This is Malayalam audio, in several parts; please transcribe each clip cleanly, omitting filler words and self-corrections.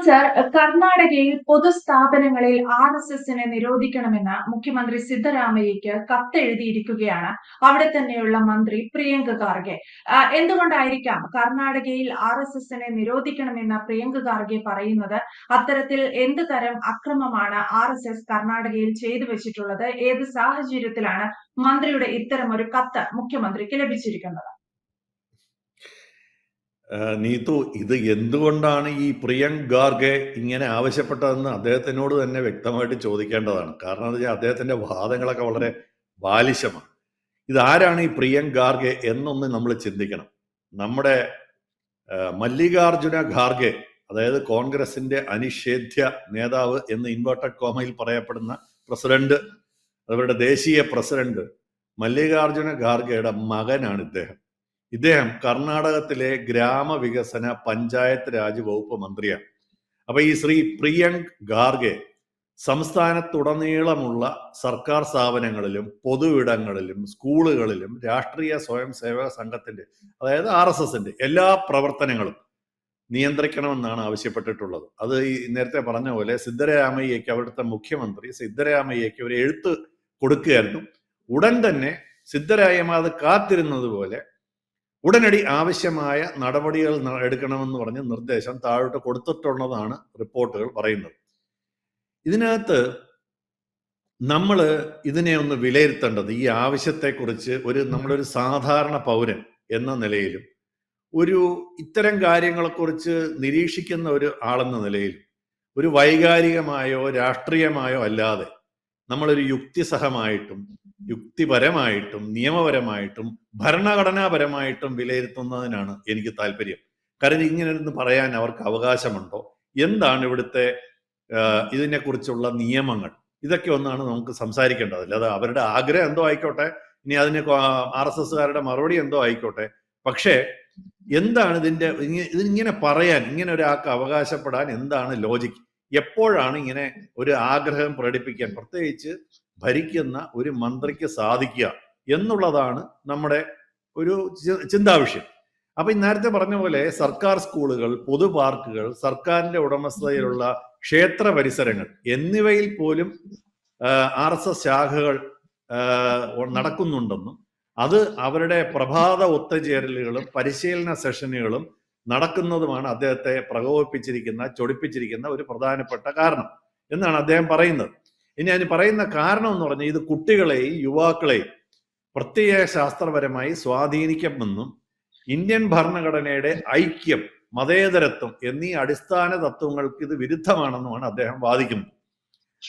സർ, കർണാടകയിൽ പൊതുസ്ഥാപനങ്ങളിൽ ആർഎസ്എസിനെ നിരോധിക്കണമെന്ന് മുഖ്യമന്ത്രി സിദ്ധരാമയ്യയ്ക്ക് കത്തെഴുതിയിരിക്കുകയാണ് അവിടെ തന്നെയുള്ള മന്ത്രി പ്രിയങ്ക ഖാർഗെ. എന്തുകൊണ്ടായിരിക്കാം കർണാടകയിൽ ആർഎസ്എസിനെ നിരോധിക്കണമെന്ന് പ്രിയങ്ക ഖാർഗെ പറയുന്നത്? അത്തരത്തിൽ എന്ത് തരം അക്രമമാണ് ആർഎസ്എസ് കർണാടകയിൽ ചെയ്തു വെച്ചിട്ടുള്ളത്? ഏത് സാഹചര്യത്തിലാണ് മന്ത്രിയുടെ ഇത്തരം ഒരു കത്ത് മുഖ്യമന്ത്രിക്ക് ലഭിച്ചിരിക്കുന്നത്? നീതു, ഇത് എന്തുകൊണ്ടാണ് ഈ പ്രിയങ്ക് ഖാർഗെ ഇങ്ങനെ ആവശ്യപ്പെട്ടതെന്ന് അദ്ദേഹത്തിനോട് തന്നെ വ്യക്തമായിട്ട് ചോദിക്കേണ്ടതാണ്. കാരണം എന്താ വെച്ചാൽ അദ്ദേഹത്തിന്റെ വാദങ്ങളൊക്കെ വളരെ ബാലിശമാണ്. ഇതാരാണ് ഈ പ്രിയങ്ക് ഖാർഗെ എന്നൊന്ന് നമ്മൾ ചിന്തിക്കണം. നമ്മുടെ മല്ലികാർജുന ഖാർഗെ, അതായത് കോൺഗ്രസിന്റെ അനിഷേധ്യ നേതാവ് എന്ന് ഇൻവേർട്ടഡ് കോമയിൽ പറയപ്പെടുന്ന പ്രസിഡന്റ്, അവരുടെ ദേശീയ പ്രസിഡന്റ് മല്ലികാർജുന ഖാർഗെയുടെ മകനാണ് ഇദ്ദേഹം. ഇദ്ദേഹം കർണാടകത്തിലെ ഗ്രാമവികസന പഞ്ചായത്ത് രാജ് വകുപ്പ് മന്ത്രിയാണ്. അപ്പൊ ഈ ശ്രീ പ്രിയങ്ക് ഖാർഗെ സംസ്ഥാനത്തുടനീളമുള്ള സർക്കാർ സ്ഥാപനങ്ങളിലും പൊതുവിടങ്ങളിലും സ്കൂളുകളിലും രാഷ്ട്രീയ സ്വയം സേവക സംഘത്തിന്റെ, അതായത് RSSന്റെ എല്ലാ പ്രവർത്തനങ്ങളും നിയന്ത്രിക്കണമെന്നാണ് ആവശ്യപ്പെട്ടിട്ടുള്ളത്. അത് ഈ നേരത്തെ പറഞ്ഞ പോലെ സിദ്ധരാമയ്യയ്ക്ക്, അവിടുത്തെ മുഖ്യമന്ത്രി സിദ്ധരാമയ്യയ്ക്ക് ഒരു എഴുത്ത് കൊടുക്കുകയായിരുന്നു. ഉടൻ തന്നെ സിദ്ധരാമയ്യ അത് കാത്തിരുന്നത് പോലെ ഉടനടി ആവശ്യമായ നടപടികൾ എടുക്കണമെന്ന് പറഞ്ഞ് നിർദ്ദേശം താഴോട്ട് കൊടുത്തിട്ടുള്ളതാണ് റിപ്പോർട്ടുകൾ പറയുന്നത്. ഇതിനകത്ത് നമ്മൾ ഇതിനെ ഒന്ന് വിലയിരുത്തേണ്ടത്, ഈ ആവശ്യത്തെക്കുറിച്ച് നമ്മളൊരു സാധാരണ പൗരൻ എന്ന നിലയിലും ഇത്തരം കാര്യങ്ങളെക്കുറിച്ച് നിരീക്ഷിക്കുന്ന ഒരു ആളെന്ന നിലയിലും ഒരു വൈകാരികമായോ രാഷ്ട്രീയമായോ അല്ലാതെ നമ്മളൊരു യുക്തിസഹമായിട്ടും യുക്തിപരമായിട്ടും നിയമപരമായിട്ടും ഭരണഘടനാപരമായിട്ടും വിലയിരുത്തുന്നതിനാണ് എനിക്ക് താല്പര്യം. കാരണം ഇങ്ങനെ പറയാൻ അവർക്ക് അവകാശമുണ്ടോ? എന്താണ് ഇവിടുത്തെ ഇതിനെക്കുറിച്ചുള്ള നിയമങ്ങൾ? ഇതൊക്കെ ഒന്നാണ് നമുക്ക് സംസാരിക്കേണ്ടത്. അല്ലാതെ അവരുടെ ആഗ്രഹം എന്തോ ആയിക്കോട്ടെ, ഇനി അതിന് RSSകാരുടെ മറുപടി എന്തോ ആയിക്കോട്ടെ. പക്ഷേ എന്താണ് ഇതിങ്ങനെ പറയാൻ, ഇങ്ങനെ ഒരാൾക്ക് അവകാശപ്പെടാൻ എന്താണ് ലോജിക്ക്? എപ്പോഴാണ് ഇങ്ങനെ ഒരു ആഗ്രഹം പ്രകടിപ്പിക്കാൻ പ്രത്യേകിച്ച് ഭരിക്കുന്ന ഒരു മന്ത്രിക്ക് സാധിക്കുക എന്നുള്ളതാണ് നമ്മുടെ ഒരു ചിന്താവിഷയം. അപ്പൊ നേരത്തെ പറഞ്ഞ പോലെ സർക്കാർ സ്കൂളുകൾ, പൊതു പാർക്കുകൾ, സർക്കാരിന്റെ ഉടമസ്ഥതയിലുള്ള ക്ഷേത്ര പരിസരങ്ങൾ എന്നിവയിൽ പോലും RSS ശാഖകൾ നടക്കുന്നുണ്ടെന്നും അത് അവരുടെ പ്രഭാത ഒത്തുചേരലുകളും പരിശീലന സെഷനുകളും നടക്കുന്നതുമാണ് അദ്ദേഹത്തെ പ്രകോപിപ്പിച്ചിരിക്കുന്ന, ചൊടിപ്പിച്ചിരിക്കുന്ന ഒരു പ്രധാനപ്പെട്ട കാരണം എന്നാണ് അദ്ദേഹം പറയുന്നത്. ഇനി അതിന് പറയുന്ന കാരണം എന്ന് പറഞ്ഞാൽ ഇത് കുട്ടികളെയും യുവാക്കളെയും പ്രത്യയ ശാസ്ത്രപരമായി സ്വാധീനിക്കുമെന്നും ഇന്ത്യൻ ഭരണഘടനയുടെ ഐക്യം, മതേതരത്വം എന്നീ അടിസ്ഥാന തത്വങ്ങൾക്ക് ഇത് വിരുദ്ധമാണെന്നുമാണ് അദ്ദേഹം വാദിക്കുന്നത്.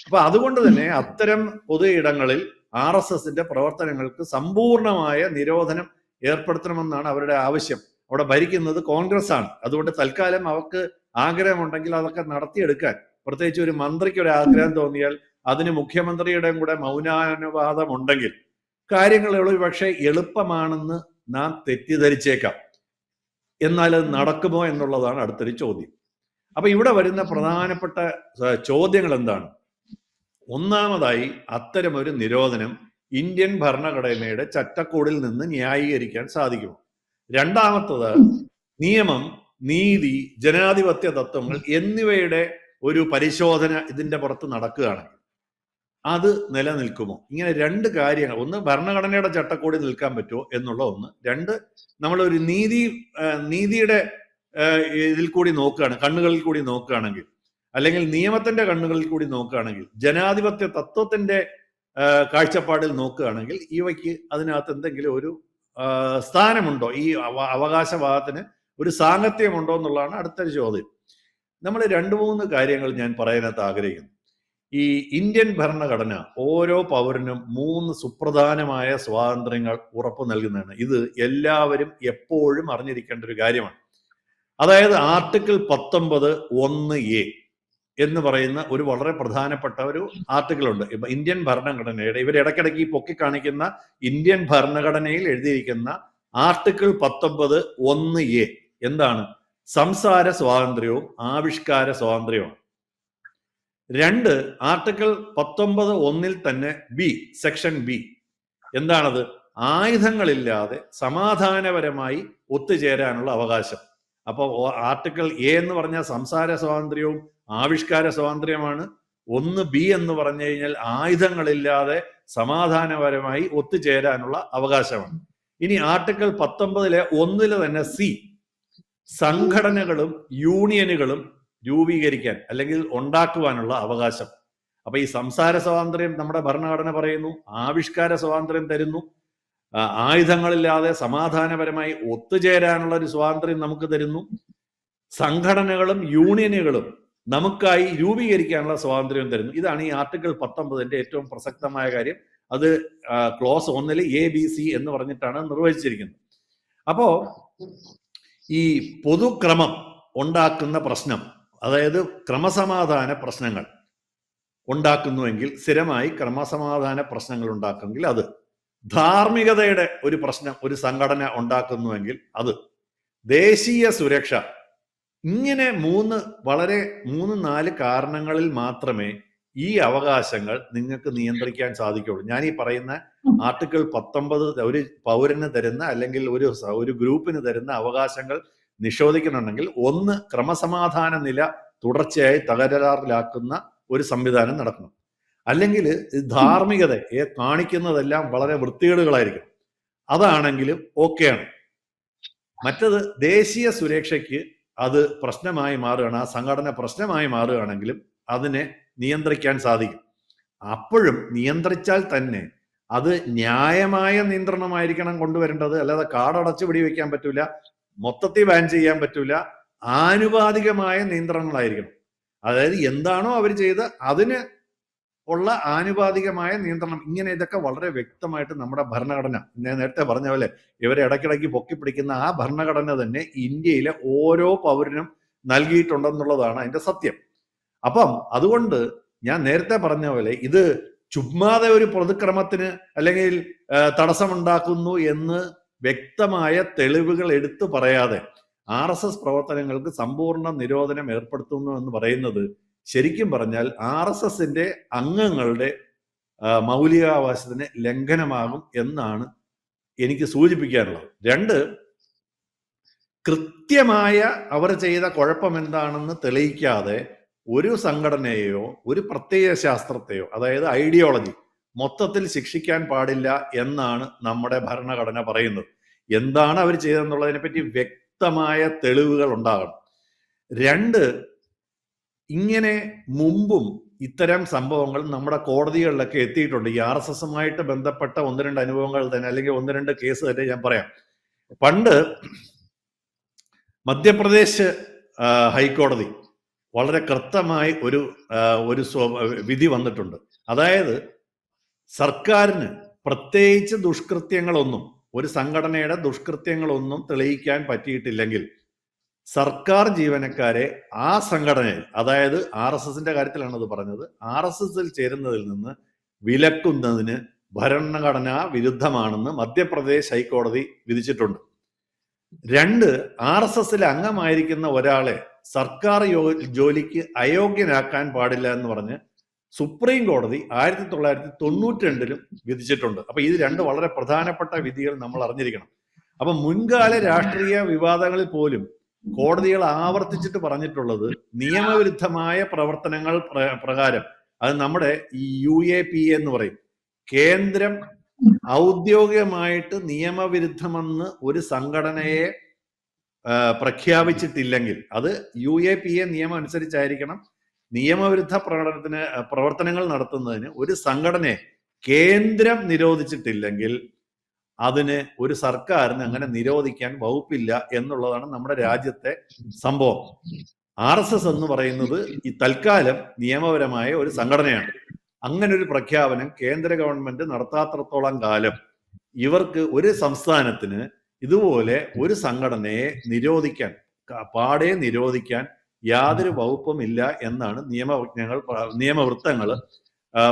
അപ്പൊ അതുകൊണ്ട് തന്നെ അത്തരം പൊതു ഇടങ്ങളിൽ RSSന്റെ പ്രവർത്തനങ്ങൾക്ക് സമ്പൂർണമായ നിരോധനം ഏർപ്പെടുത്തണമെന്നാണ് അവരുടെ ആവശ്യം. അവിടെ ഭരിക്കുന്നത് കോൺഗ്രസ് ആണ്. അതുകൊണ്ട് തൽക്കാലം അവർക്ക് ആഗ്രഹമുണ്ടെങ്കിൽ അതൊക്കെ നടത്തിയെടുക്കാൻ, പ്രത്യേകിച്ച് ഒരു മന്ത്രിക്ക് ഒരു ആഗ്രഹം തോന്നിയാൽ അതിന് മുഖ്യമന്ത്രിയുടെയും കൂടെ മൗനാനുവാദം ഉണ്ടെങ്കിൽ കാര്യങ്ങൾ പക്ഷേ എളുപ്പമാണെന്ന് നാം തെറ്റിദ്ധരിച്ചേക്കാം. എന്നാൽ അത് നടക്കുമോ എന്നുള്ളതാണ് അടുത്തൊരു ചോദ്യം. അപ്പൊ ഇവിടെ വരുന്ന പ്രധാനപ്പെട്ട ചോദ്യങ്ങൾ എന്താണ്? ഒന്നാമതായി, അത്തരമൊരു നിരോധനം ഇന്ത്യൻ ഭരണഘടനയുടെ ചട്ടക്കൂടിൽ നിന്ന് ന്യായീകരിക്കാൻ സാധിക്കുമോ? രണ്ടാമത്തത്, നിയമം, നീതി, ജനാധിപത്യ തത്വങ്ങൾ എന്നിവയുടെ ഒരു പരിശോധന ഇതിന്റെ പുറത്ത് നടക്കുകയാണെങ്കിൽ അത് നിലനിൽക്കുമോ? ഇങ്ങനെ രണ്ട് കാര്യങ്ങൾ. ഒന്ന്, ഭരണഘടനയുടെ ചട്ടക്കൂടി നിൽക്കാൻ പറ്റുമോ എന്നുള്ള ഒന്ന്. രണ്ട്, നമ്മളൊരു നീതിയുടെ ഇതിൽ കൂടി നോക്കുകയാണ്, കണ്ണുകളിൽ കൂടി നോക്കുകയാണെങ്കിൽ, അല്ലെങ്കിൽ നിയമത്തിന്റെ കണ്ണുകളിൽ കൂടി നോക്കുകയാണെങ്കിൽ, ജനാധിപത്യ തത്വത്തിന്റെ കാഴ്ചപ്പാടിൽ നോക്കുകയാണെങ്കിൽ ഇവയ്ക്ക് അതിനകത്ത് എന്തെങ്കിലും ഒരു സ്ഥാനമുണ്ടോ? ഈ അവകാശവാദത്തിന് ഒരു സാങ്കത്യമുണ്ടോ എന്നുള്ളതാണ് അടുത്തൊരു ചോദ്യം. നമ്മൾ 2-3 കാര്യങ്ങൾ ഞാൻ പറയാനകത്ത് ആഗ്രഹിക്കുന്നു. ഈ ഇന്ത്യൻ ഭരണഘടന ഓരോ പൗരനും 3 സുപ്രധാനമായ സ്വാതന്ത്ര്യങ്ങൾ ഉറപ്പു നൽകുന്നതാണ്. ഇത് എല്ലാവരും എപ്പോഴും അറിഞ്ഞിരിക്കേണ്ട ഒരു കാര്യമാണ്. അതായത് ആർട്ടിക്കിൾ 19(1)(a) എന്ന് പറയുന്ന ഒരു വളരെ പ്രധാനപ്പെട്ട ഒരു ആർട്ടിക്കിൾ ഉണ്ട്. ഇപ്പൊ ഇന്ത്യൻ ഭരണഘടനയുടെ, ഇവർ ഇടയ്ക്കിടയ്ക്ക് ഈ പൊക്കി കാണിക്കുന്ന ഇന്ത്യൻ ഭരണഘടനയിൽ എഴുതിയിരിക്കുന്ന ആർട്ടിക്കിൾ 19(1)(a) എന്താണ്? സംസാര സ്വാതന്ത്ര്യവും ആവിഷ്കാര സ്വാതന്ത്ര്യവും. 2, ആർട്ടിക്കിൾ 19(1)ൽ തന്നെ സെക്ഷൻ ബി എന്താണത്? ആയുധങ്ങളില്ലാതെ സമാധാനപരമായി ഒത്തുചേരാനുള്ള അവകാശം. അപ്പോൾ ആർട്ടിക്കിൾ എ എന്ന് പറഞ്ഞാൽ സംസാര സ്വാതന്ത്ര്യവും ആവിഷ്കാര സ്വാതന്ത്ര്യമാണ്. 1B എന്ന് പറഞ്ഞു കഴിഞ്ഞാൽ ആയുധങ്ങളില്ലാതെ സമാധാനപരമായി ഒത്തുചേരാനുള്ള അവകാശമാണ്. ഇനി ആർട്ടിക്കിൾ 19 1 തന്നെ സി, സംഘടനകളും യൂണിയനുകളും രൂപീകരിക്കാൻ അല്ലെങ്കിൽ ഉണ്ടാക്കുവാനുള്ള അവകാശം. അപ്പൊ ഈ സംസാര സ്വാതന്ത്ര്യം നമ്മുടെ ഭരണഘടന പറയുന്നു, ആവിഷ്കാര സ്വാതന്ത്ര്യം തരുന്നു, ആയുധങ്ങളില്ലാതെ സമാധാനപരമായി ഒത്തുചേരാനുള്ള ഒരു സ്വാതന്ത്ര്യം നമുക്ക് തരുന്നു, സംഘടനകളും യൂണിയനുകളും നമുക്കായി രൂപീകരിക്കാനുള്ള സ്വാതന്ത്ര്യം തരുന്നു. ഇതാണ് ഈ ആർട്ടിക്കിൾ 19 ഏറ്റവും പ്രസക്തമായ കാര്യം. അത് ക്ലോസ് 1 ABC എന്ന് പറഞ്ഞിട്ടാണ് നിർവചിച്ചിരിക്കുന്നത്. അപ്പോ ഈ പൊതുക്രമം ഉണ്ടാക്കുന്ന പ്രശ്നം, അതായത് ക്രമസമാധാന പ്രശ്നങ്ങൾ ഉണ്ടാക്കുന്നുവെങ്കിൽ, സ്ഥിരമായി ക്രമസമാധാന പ്രശ്നങ്ങൾ ഉണ്ടാക്കുമെങ്കിൽ അത്, ധാർമ്മികതയുടെ ഒരു പ്രശ്നം ഒരു സംഘടന ഉണ്ടാക്കുന്നുവെങ്കിൽ അത്, ദേശീയ സുരക്ഷ, ഇങ്ങനെ 3-4 കാരണങ്ങളിൽ മാത്രമേ ഈ അവകാശങ്ങൾ നിങ്ങൾക്ക് നിയന്ത്രിക്കാൻ സാധിക്കുള്ളൂ. ഞാൻ ഈ പറയുന്ന ആർട്ടിക്കിൾ 19 ഒരു പൗരന് തരുന്ന അല്ലെങ്കിൽ ഒരു ഗ്രൂപ്പിന് തരുന്ന അവകാശങ്ങൾ നിഷേധിക്കണമെങ്കിൽ, 1 ക്രമസമാധാന നില തുടർച്ചയായി തകരാറിലാക്കുന്ന ഒരു സംവിധാനം നടക്കണം. അല്ലെങ്കിൽ ധാർമ്മികതയെ കാണിക്കുന്നതെല്ലാം വളരെ വൃത്തികേടുകളായിരിക്കും. അതാണെങ്കിലും ഓക്കെയാണ്. മറ്റത് ദേശീയ സുരക്ഷയ്ക്ക് അത് പ്രശ്നമായി മാറുകയാണ്, ആ സംഘടന പ്രശ്നമായി മാറുകയാണെങ്കിലും അതിനെ നിയന്ത്രിക്കാൻ സാധിക്കും. അപ്പോഴും നിയന്ത്രിച്ചാൽ തന്നെ അത് ന്യായമായ നിയന്ത്രണമായിരിക്കണം കൊണ്ടുവരേണ്ടത്. അല്ലാതെ കാടടച്ച് വെടിവെക്കാൻ പറ്റൂല, മൊത്തത്തിൽ ബാൻ ചെയ്യാൻ പറ്റൂല, ആനുപാതികമായ നിയന്ത്രണങ്ങളായിരിക്കണം. അതായത് എന്താണോ അവർ ചെയ്ത് അതിന് ഉള്ള ആനുപാതികമായ നിയന്ത്രണം. ഇങ്ങനെ ഇതൊക്കെ വളരെ വ്യക്തമായിട്ട് നമ്മുടെ ഭരണഘടന, ഞാൻ നേരത്തെ പറഞ്ഞ പോലെ ഇവരെ ഇടയ്ക്കിടയ്ക്ക് പൊക്കിപ്പിടിക്കുന്ന ആ ഭരണഘടന തന്നെ ഇന്ത്യയിലെ ഓരോ പൗരനും നൽകിയിട്ടുണ്ടെന്നുള്ളതാണ് അതിന്റെ സത്യം. അപ്പം അതുകൊണ്ട് ഞാൻ നേരത്തെ പറഞ്ഞ പോലെ ഇത് ചുമ്മാതെ ഒരു പൊതുക്രമത്തിന് അല്ലെങ്കിൽ തടസ്സമുണ്ടാക്കുന്നു എന്ന് വ്യക്തമായ തെളിവുകൾ എടുത്തു പറയാതെ RSS പ്രവർത്തനങ്ങൾക്ക് സമ്പൂർണ്ണ നിരോധനം ഏർപ്പെടുത്തുന്നു എന്ന് പറയുന്നത് ശരിക്കും പറഞ്ഞാൽ RSSന്റെ അംഗങ്ങളുടെ മൗലികാവകാശത്തിന് ലംഘനമാകും എന്നാണ് എനിക്ക് സൂചിപ്പിക്കാനുള്ളത്. 2, കൃത്യമായ അവർ ചെയ്ത കുഴപ്പം എന്താണെന്ന് തെളിയിക്കാതെ ഒരു സംഘടനയെയോ ഒരു പ്രത്യയ ശാസ്ത്രത്തെയോ, അതായത് ഐഡിയോളജി, മൊത്തത്തിൽ ശിക്ഷിക്കാൻ പാടില്ല എന്നാണ് നമ്മുടെ ഭരണഘടന പറയുന്നത്. എന്താണ് അവർ ചെയ്തതെന്നുള്ളതിനെ പറ്റി വ്യക്തമായ തെളിവുകൾ ഉണ്ടാകണം. 2, ഇങ്ങനെ മുമ്പും ഇത്തരം സംഭവങ്ങൾ നമ്മുടെ കോടതികളിലൊക്കെ എത്തിയിട്ടുണ്ട്. ഈ RSSുമായിട്ട് ബന്ധപ്പെട്ട 1-2 അനുഭവങ്ങൾ തന്നെ, അല്ലെങ്കിൽ 1-2 കേസ് തന്നെ ഞാൻ പറയാം. പണ്ട് മധ്യപ്രദേശ് ഹൈക്കോടതി വളരെ കൃത്യമായി ഒരു വിധി വന്നിട്ടുണ്ട്. അതായത് സർക്കാരിന് പ്രത്യേകിച്ച് ദുഷ്കൃത്യങ്ങളൊന്നും, ഒരു സംഘടനയുടെ ദുഷ്കൃത്യങ്ങളൊന്നും തെളിയിക്കാൻ പറ്റിയിട്ടില്ലെങ്കിൽ സർക്കാർ ജീവനക്കാരെ ആ സംഘടനയിൽ, അതായത് RSSന്റെ കാര്യത്തിലാണ് അത് പറഞ്ഞത്, RSSൽ ചേരുന്നതിൽ നിന്ന് വിലക്കുന്നതിന് ഭരണഘടനാ വിരുദ്ധമാണെന്ന് മധ്യപ്രദേശ് ഹൈക്കോടതി വിധിച്ചിട്ടുണ്ട്. 2, RSSൽ അംഗമായിരിക്കുന്ന ഒരാളെ സർക്കാർ ജോലിക്ക് അയോഗ്യനാക്കാൻ പാടില്ല എന്ന് പറഞ്ഞ് സുപ്രീം കോടതി 1992 വിധിച്ചിട്ടുണ്ട്. അപ്പൊ ഇത് 2 വളരെ പ്രധാനപ്പെട്ട വിധികൾ നമ്മൾ അറിഞ്ഞിരിക്കണം. അപ്പൊ മുൻകാല രാഷ്ട്രീയ വിവാദങ്ങളിൽ പോലും കോടതികൾ ആവർത്തിച്ചിട്ട് പറഞ്ഞിട്ടുള്ളത് നിയമവിരുദ്ധമായ പ്രവർത്തനങ്ങൾ പ്രകാരം, അത് നമ്മുടെ ഈ UAPA എന്ന് പറയും, കേന്ദ്രം ഔദ്യോഗികമായിട്ട് നിയമവിരുദ്ധമെന്ന് ഒരു സംഘടനയെ പ്രഖ്യാപിച്ചിട്ടില്ലെങ്കിൽ, അത് UAPA നിയമം അനുസരിച്ചായിരിക്കണം നിയമവിരുദ്ധ പ്രവർത്തനങ്ങൾ നടത്തുന്നതിന് ഒരു സംഘടനയെ കേന്ദ്രം നിരോധിച്ചിട്ടില്ലെങ്കിൽ അതിന് ഒരു സർക്കാരിന് അങ്ങനെ നിരോധിക്കാൻ വകുപ്പില്ല എന്നുള്ളതാണ് നമ്മുടെ രാജ്യത്തെ സംഭവം. RSS എന്ന് പറയുന്നത് ഈ തൽക്കാലം നിയമപരമായ ഒരു സംഘടനയാണ്. അങ്ങനെ ഒരു പ്രഖ്യാപനം കേന്ദ്ര ഗവൺമെന്റ് നടത്താത്തിടത്തോളം കാലം ഇവർക്ക്, ഒരു സംസ്ഥാനത്തിന് ഇതുപോലെ ഒരു സംഘടനയെ പാടെ നിരോധിക്കാൻ യാതൊരു വകുപ്പും ഇല്ല എന്നാണ് നിയമവൃത്തങ്ങൾ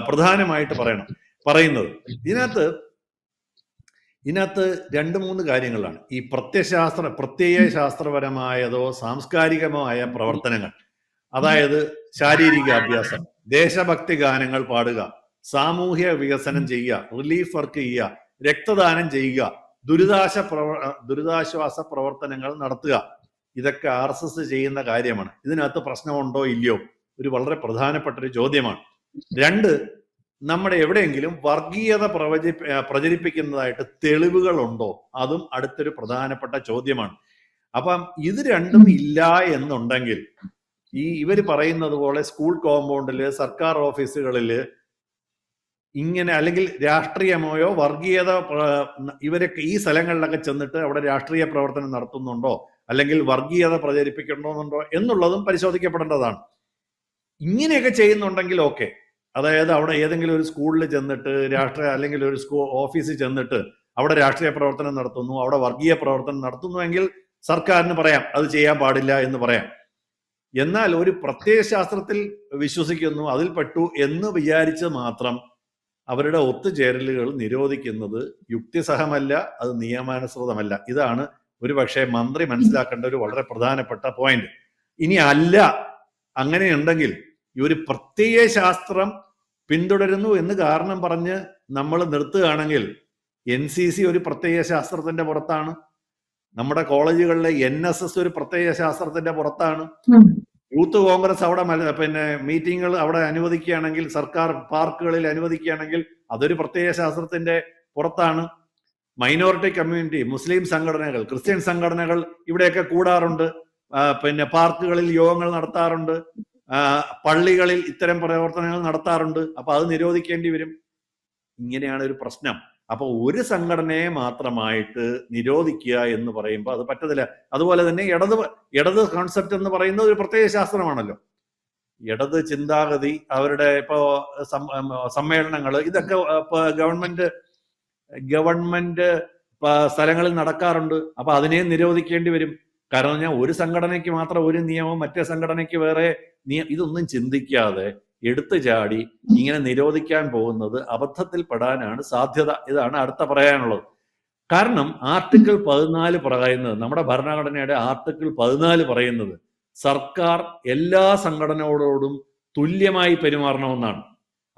പ്രധാനമായിട്ട് പറയുന്നത്. ഇതിനകത്ത് 2-3 കാര്യങ്ങളാണ്. ഈ പ്രത്യയ ശാസ്ത്രപരമായതോ സാംസ്കാരികമായ പ്രവർത്തനങ്ങൾ, അതായത് ശാരീരിക അഭ്യാസം, ദേശഭക്തി ഗാനങ്ങൾ പാടുക, സാമൂഹ്യ വികസനം ചെയ്യുക, റിലീഫ് വർക്ക് ചെയ്യുക, രക്തദാനം ചെയ്യുക, ദുരിതാശ്വാസ പ്രവർത്തനങ്ങൾ നടത്തുക, ഇതൊക്കെ RSS ചെയ്യുന്ന കാര്യമാണ്. ഇതിനകത്ത് പ്രശ്നമുണ്ടോ ഇല്ലയോ ഒരു വളരെ പ്രധാനപ്പെട്ട ഒരു ചോദ്യമാണ്. രണ്ട്, നമ്മുടെ എവിടെയെങ്കിലും വർഗീയത പ്രചരിപ്പിക്കുന്നതായിട്ട് തെളിവുകളുണ്ടോ, അതും അടുത്തൊരു പ്രധാനപ്പെട്ട ചോദ്യമാണ്. അപ്പം ഇത് രണ്ടും ഇല്ല എന്നുണ്ടെങ്കിൽ ഇവര് പറയുന്നത് പോലെ സ്കൂൾ കോമ്പൗണ്ടില്, സർക്കാർ ഓഫീസുകളില് ഇങ്ങനെ അല്ലെങ്കിൽ രാഷ്ട്രീയമോയോ വർഗീയത ഇവരൊക്കെ ഈ സ്ഥലങ്ങളിലൊക്കെ ചെന്നിട്ട് അവിടെ രാഷ്ട്രീയ പ്രവർത്തനം നടത്തുന്നുണ്ടോ അല്ലെങ്കിൽ വർഗീയത പ്രചരിപ്പിക്കണമെന്നുണ്ടോ എന്നുള്ളതും പരിശോധിക്കപ്പെടേണ്ടതാണ്. ഇങ്ങനെയൊക്കെ ചെയ്യുന്നുണ്ടെങ്കിൽ ഓക്കെ, അതായത് അവിടെ ഏതെങ്കിലും ഒരു സ്കൂളിൽ ചെന്നിട്ട് അല്ലെങ്കിൽ ഒരു ഓഫീസിൽ ചെന്നിട്ട് അവിടെ രാഷ്ട്രീയ പ്രവർത്തനം നടത്തുന്നു, അവിടെ വർഗീയ പ്രവർത്തനം നടത്തുന്നുവെങ്കിൽ സർക്കാരിന് പറയാം അത് ചെയ്യാൻ പാടില്ല എന്ന് പറയാം. എന്നാൽ ഒരു പ്രത്യയശാസ്ത്രത്തിൽ വിശ്വസിക്കുന്നു, അതിൽ പെട്ടു എന്ന് വിചാരിച്ച് മാത്രം അവരുടെ ഒത്തുചേരലുകൾ നിരോധിക്കുന്നത് യുക്തിസഹമല്ല, അത് നിയമാനുസൃതമല്ല. ഇതാണ് ഒരു പക്ഷേ മന്ത്രി മനസ്സിലാക്കേണ്ട ഒരു വളരെ പ്രധാനപ്പെട്ട പോയിന്റ്. ഇനി അല്ല അങ്ങനെയുണ്ടെങ്കിൽ ഈ ഒരു പ്രത്യയശാസ്ത്രം പിന്തുടരുന്നു എന്ന് കാരണം പറഞ്ഞ് നമ്മൾ നിർത്തുകയാണെങ്കിൽ NCC ഒരു പ്രത്യയശാസ്ത്രത്തിന്റെ പുറത്താണ്, നമ്മുടെ കോളേജുകളിലെ NSS ഒരു പ്രത്യയശാസ്ത്രത്തിന്റെ പുറത്താണ്, യൂത്ത് കോൺഗ്രസ് അവിടെ മീറ്റിങ്ങുകൾ അവിടെ അനുവദിക്കുകയാണെങ്കിൽ, സർക്കാർ പാർക്കുകളിൽ അനുവദിക്കുകയാണെങ്കിൽ അതൊരു പ്രത്യയശാസ്ത്രത്തിന്റെ പുറത്താണ്. മൈനോറിറ്റി കമ്മ്യൂണിറ്റി, മുസ്ലിം സംഘടനകൾ, ക്രിസ്ത്യൻ സംഘടനകൾ ഇവിടെയൊക്കെ കൂടാറുണ്ട്, പാർക്കുകളിൽ യോഗങ്ങൾ നടത്താറുണ്ട്, പള്ളികളിൽ ഇത്തരം പ്രവർത്തനങ്ങൾ നടത്താറുണ്ട്. അപ്പൊ അത് നിരോധിക്കേണ്ടി വരും. ഇങ്ങനെയാണ് ഒരു പ്രശ്നം. അപ്പൊ ഒരു സംഘടനയെ മാത്രമായിട്ട് നിരോധിക്കുക എന്ന് പറയുമ്പോൾ അത് പറ്റത്തില്ല. അതുപോലെ തന്നെ ഇടത് കോൺസെപ്റ്റ് എന്ന് പറയുന്നത് ഒരു പ്രത്യേക ശാസ്ത്രമാണല്ലോ. ഇടത് ചിന്താഗതി, അവരുടെ ഇപ്പോ സമ്മേളനങ്ങൾ, ഇതൊക്കെ ഗവൺമെന്റ് സ്ഥലങ്ങളിൽ നടക്കാറുണ്ട്. അപ്പൊ അതിനെ നിരോധിക്കേണ്ടി വരും. കാരണം ഒരു സംഘടനയ്ക്ക് മാത്രം ഒരു നിയമം, മറ്റേ സംഘടനയ്ക്ക് വേറെ ഇതൊന്നും ചിന്തിക്കാതെ എടുത്തു ചാടി ഇങ്ങനെ നിരോധിക്കാൻ പോകുന്നത് അബദ്ധത്തിൽ പെടാനാണ് സാധ്യത. ഇതാണ് അടുത്ത പറയാനുള്ളത്. കാരണം ആർട്ടിക്കിൾ 14 പറയുന്നത്, നമ്മുടെ ഭരണഘടനയുടെ ആർട്ടിക്കിൾ 14 പറയുന്നത് സർക്കാർ എല്ലാ സംഘടനകളോടും തുല്യമായി പെരുമാറണമെന്നാണ്.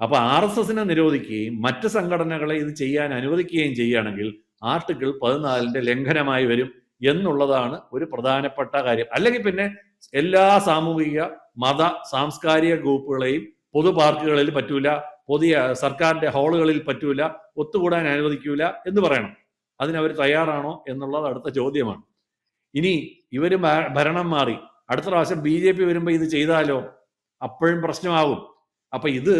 അപ്പൊ RSSനെ നിരോധിക്കുകയും മറ്റ് സംഘടനകളെ ഇത് ചെയ്യാൻ അനുവദിക്കുകയും ചെയ്യുകയാണെങ്കിൽ ആർട്ടിക്കിൾ 14ന്റെ ലംഘനമായി വരും എന്നുള്ളതാണ് ഒരു പ്രധാനപ്പെട്ട കാര്യം. അല്ലെങ്കിൽ പിന്നെ എല്ലാ സാമൂഹിക മത സാംസ്കാരിക ഗ്രൂപ്പുകളെയും പൊതു പാർക്കുകളിൽ പറ്റൂല, സർക്കാരിന്റെ ഹാളുകളിൽ പറ്റൂല, ഒത്തുകൂടാൻ അനുവദിക്കൂല എന്ന് പറയണം. അതിനവർ തയ്യാറാണോ എന്നുള്ളത് അടുത്ത ചോദ്യമാണ്. ഇനി ഇവര് ഭരണം മാറി അടുത്ത പ്രാവശ്യം BJP വരുമ്പോൾ ഇത് ചെയ്താലോ, അപ്പോഴും പ്രശ്നമാകും. അപ്പൊ ഇത്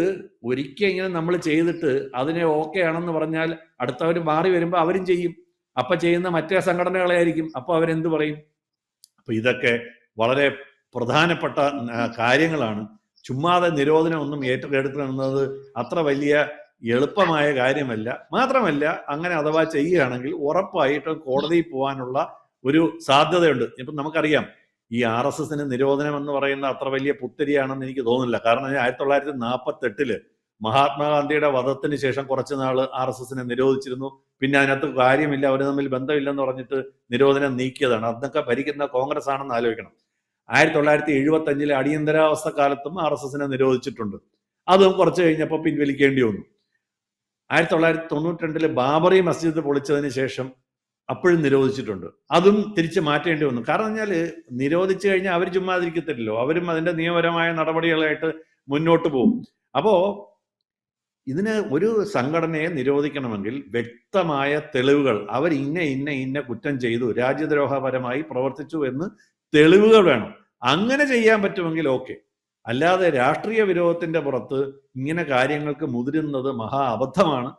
ഒരിക്കൽ ഇങ്ങനെ നമ്മൾ ചെയ്തിട്ട് അതിനെ ഓക്കെ ആണെന്ന് പറഞ്ഞാൽ അടുത്തവർ മാറി വരുമ്പോൾ അവരും ചെയ്യും. അപ്പൊ ചെയ്യുന്ന മറ്റേ സംഘടനകളായിരിക്കും. അപ്പൊ അവരെന്ത് പറയും? അപ്പൊ ഇതൊക്കെ വളരെ പ്രധാനപ്പെട്ട കാര്യങ്ങളാണ്. ചുമ്മാതെ നിരോധനം ഒന്നും ഏറ്റെടുക്കുന്നത് അത്ര വലിയ എളുപ്പമായ കാര്യമല്ല. മാത്രമല്ല അങ്ങനെ അഥവാ ചെയ്യുകയാണെങ്കിൽ ഉറപ്പായിട്ടും കോടതിയിൽ പോകാനുള്ള ഒരു സാധ്യതയുണ്ട്. ഇപ്പൊ നമുക്കറിയാം ഈ RSSന് നിരോധനം എന്ന് പറയുന്ന അത്ര വലിയ പുത്തരിയാണെന്ന് എനിക്ക് തോന്നുന്നില്ല. കാരണം 1948 മഹാത്മാഗാന്ധിയുടെ വധത്തിന് ശേഷം കുറച്ചു നാൾ RSSനെ നിരോധിച്ചിരുന്നു. പിന്നെ അതിനകത്ത് കാര്യമില്ല, അവർ തമ്മിൽ ബന്ധമില്ലെന്ന് പറഞ്ഞിട്ട് നിരോധനം നീക്കിയതാണ്. അന്നൊക്കെ ഭരിക്കുന്ന കോൺഗ്രസ് ആണെന്ന് ആലോചിക്കണം. 1975 അടിയന്തരാവസ്ഥ കാലത്തും RSSനെ നിരോധിച്ചിട്ടുണ്ട്. അതും കുറച്ച് കഴിഞ്ഞപ്പോൾ പിൻവലിക്കേണ്ടി വന്നു. 1992 ബാബറി മസ്ജിദ് പൊളിച്ചതിന് ശേഷം അപ്പോഴും നിരോധിച്ചിട്ടുണ്ട്. അതും തിരിച്ച് മാറ്റേണ്ടി വന്നു. കാരണം പറഞ്ഞാല് നിരോധിച്ചു കഴിഞ്ഞാൽ അവർ ചുമ്മാതിരിക്കത്തില്ലല്ലോ, അവരും അതിന്റെ നിയമപരമായ നടപടികളായിട്ട് മുന്നോട്ട് പോകും. അപ്പോ ഇതിന് ഒരു സംഘടനയെ നിരോധിക്കണമെങ്കിൽ വ്യക്തമായ തെളിവുകൾ, അവർ ഇന്ന കുറ്റം ചെയ്തു, രാജ്യദ്രോഹപരമായി പ്രവർത്തിച്ചു എന്ന് തെളിവുകൾ വേണം. അങ്ങനെ ചെയ്യാൻ പറ്റുമെങ്കിൽ ഓക്കെ. അല്ലാതെ രാഷ്ട്രീയ വിരോധത്തിന്റെ പുറത്ത് ഇങ്ങനെ കാര്യങ്ങൾക്ക് മുതിരുന്നത് മഹാ അബദ്ധമാണ്.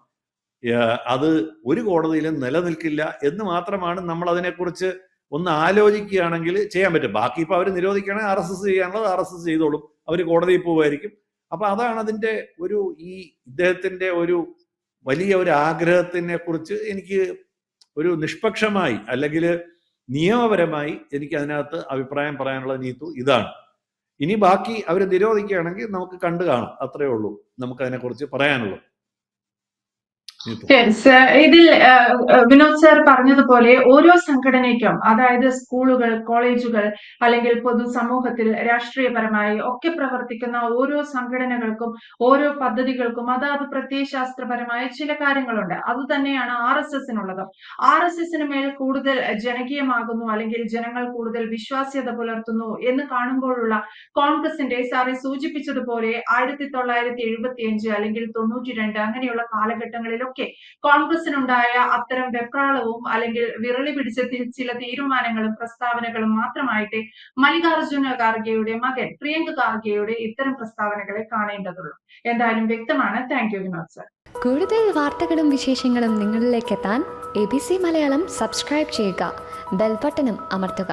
അത് ഒരു കോടതിയിലും നിലനിൽക്കില്ല എന്ന് മാത്രമാണ് നമ്മൾ അതിനെക്കുറിച്ച് ഒന്ന് ആലോചിക്കുകയാണെങ്കിൽ ചെയ്യാൻ പറ്റും. ബാക്കി ഇപ്പൊ അവർ നിരോധിക്കുകയാണെങ്കിൽ RSS ചെയ്യാനുള്ളത് RSS ചെയ്തോളും, അവർ കോടതിയിൽ പോവുമായിരിക്കും. അപ്പൊ അതാണ് അതിന്റെ ഒരു ഇദ്ദേഹത്തിന്റെ ഒരു വലിയ ഒരു ആഗ്രഹത്തിനെ കുറിച്ച് എനിക്ക് ഒരു നിഷ്പക്ഷമായി അല്ലെങ്കിൽ നിയമപരമായി എനിക്ക് അതിനകത്ത് അഭിപ്രായം പറയാനുള്ള നീതു ഇതാണ്. ഇനി ബാക്കി അവർ നിരോധിക്കുകയാണെങ്കിൽ നമുക്ക് കണ്ടു കാണാം, അത്രയേ ഉള്ളൂ നമുക്ക് അതിനെക്കുറിച്ച് പറയാനുള്ളത്. Yes, ഇതിൽ വിനോദ് സാർ പറഞ്ഞതുപോലെ ഓരോ സംഘടനയ്ക്കും, അതായത് സ്കൂളുകൾ, കോളേജുകൾ, അല്ലെങ്കിൽ പൊതുസമൂഹത്തിൽ രാഷ്ട്രീയപരമായി ഒക്കെ പ്രവർത്തിക്കുന്ന ഓരോ സംഘടനകൾക്കും ഓരോ പദ്ധതികൾക്കും അതാത് പ്രത്യയശാസ്ത്രപരമായ ചില കാര്യങ്ങളുണ്ട്. അത് തന്നെയാണ് RSSനുള്ളതും. RSSന് മേൽ കൂടുതൽ ജനകീയമാകുന്നു അല്ലെങ്കിൽ ജനങ്ങൾ കൂടുതൽ വിശ്വാസ്യത പുലർത്തുന്നു എന്ന് കാണുമ്പോഴുള്ള കോൺഗ്രസിന്റെ സാറി സൂചിപ്പിച്ചതുപോലെ 1975 അല്ലെങ്കിൽ 92 അങ്ങനെയുള്ള കാലഘട്ടങ്ങളിലൊക്കെ കോൺഗ്രസിനുണ്ടായ അത്തരം വെപ്രാളവും അല്ലെങ്കിൽ വിരളി പിടിച്ച ചില തീരുമാനങ്ങളും പ്രസ്താവനകളും മാത്രമായിട്ട് മല്ലികാർജുന ഖാർഗെയുടെ മകൻ പ്രിയങ്ക ഖാർഗെയുടെ ഇത്തരം പ്രസ്താവനകളെ കാണേണ്ടതുള്ളൂ. എന്തായാലും വ്യക്തമാണ്. Thank you Vinod sir. കൂടുതൽ വാർത്തകളും വിശേഷങ്ങളും നിങ്ങളിലേക്ക് എത്താൻ ABC മലയാളം സബ്സ്ക്രൈബ് ചെയ്യുക, ബെൽബട്ടനും അമർത്തുക.